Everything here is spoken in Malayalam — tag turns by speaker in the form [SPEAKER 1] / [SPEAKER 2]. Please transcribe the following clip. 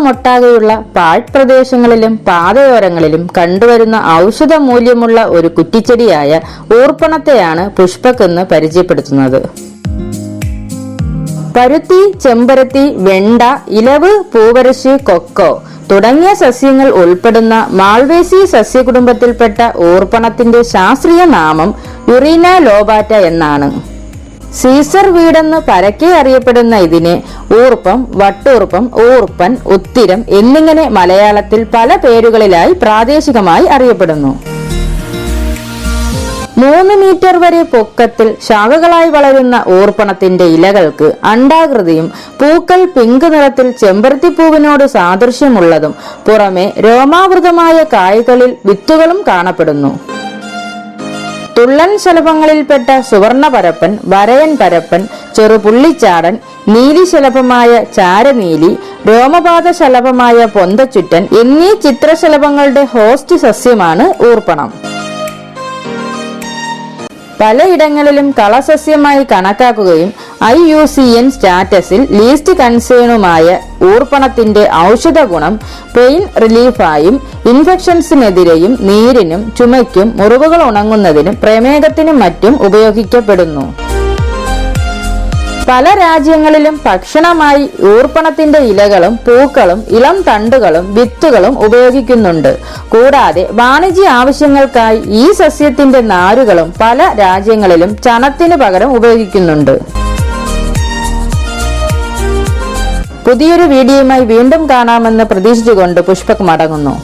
[SPEAKER 1] ലോകമൊട്ടാകെയുള്ള പാഴ്പ്രദേശങ്ങളിലും പാതയോരങ്ങളിലും കണ്ടുവരുന്ന ഔഷധ മൂല്യമുള്ള ഒരു കുറ്റിച്ചെടിയായ ഊർപ്പണത്തെയാണ് പുഷ്പക് എന്ന് പരിചയപ്പെടുത്തുന്നത്. പരുത്തി, ചെമ്പരത്തി, വെണ്ട, ഇലവ്, പൂവരശ്, കൊക്കോ തുടങ്ങിയ സസ്യങ്ങൾ ഉൾപ്പെടുന്ന മാൾവേസി സസ്യകുടുംബത്തിൽപ്പെട്ട ഊർപ്പണത്തിന്റെ ശാസ്ത്രീയ നാമം യുറീന ലോബാറ്റ എന്നാണ്. സീസർ വീടെന്ന് പരക്കെ അറിയപ്പെടുന്ന ഇതിനെ ഊർപ്പം, വട്ടൂർപ്പം, ഊർപ്പൻ, ഉത്തിരം എന്നിങ്ങനെ മലയാളത്തിൽ പല പേരുകളിലായി പ്രാദേശികമായി അറിയപ്പെടുന്നു. 3 മീറ്റർ വരെ പൊക്കത്തിൽ ശാഖകളായി വളരുന്ന ഊർപ്പണത്തിന്റെ ഇലകൾക്ക് അണ്ഡാകൃതിയും പൂക്കൾ പിങ്ക് നിറത്തിൽ ചെമ്പരത്തിപ്പൂവിനോട് സാദൃശ്യമുള്ളതും പുറമെ രോമാവൃതമായ കായ്കളിൽ വിത്തുകളും കാണപ്പെടുന്നു. തുള്ളൻ ശലഭങ്ങളിൽപ്പെട്ട സുവർണപരപ്പൻ, വരയൻ പരപ്പൻ, ചെറുപുള്ളിച്ചാടൻ, നീലിശലഭമായ ചാരനീലി, രോമപാത ശലഭമായ പൊന്തച്ചുറ്റൻ എന്നീ ചിത്രശലഭങ്ങളുടെ ഹോസ്റ്റ് സസ്യമാണ് ഊർപ്പണം. പലയിടങ്ങളിലും കളസസ്യമായി കണക്കാക്കുകയും IUCN സ്റ്റാറ്റസിൽ ലീസ്റ്റ് കൺസേണുമായ ഊർപ്പണത്തിന്റെ ഔഷധ ഗുണം പെയിൻ റിലീഫായും ഇൻഫെക്ഷൻസിനെതിരെയും നീരിനും ചുമയ്ക്കും മുറിവുകൾ ഉണങ്ങുന്നതിനും പ്രമേഹത്തിനും മറ്റും ഉപയോഗിക്കപ്പെടുന്നു. പല രാജ്യങ്ങളിലും ഭക്ഷണമായി ഊർപ്പണത്തിന്റെ ഇലകളും പൂക്കളും ഇളം തണ്ടുകളും വിത്തുകളും ഉപയോഗിക്കുന്നുണ്ട്. കൂടാതെ വാണിജ്യ ആവശ്യങ്ങൾക്കായി ഈ സസ്യത്തിന്റെ നാരുകളും പല രാജ്യങ്ങളിലും ചണത്തിന് പകരം ഉപയോഗിക്കുന്നുണ്ട്. പുതിയൊരു വീഡിയോയുമായി വീണ്ടും കാണാമെന്ന് പ്രതീക്ഷിച്ചുകൊണ്ട് പുഷ്പക് മടങ്ങുന്നു.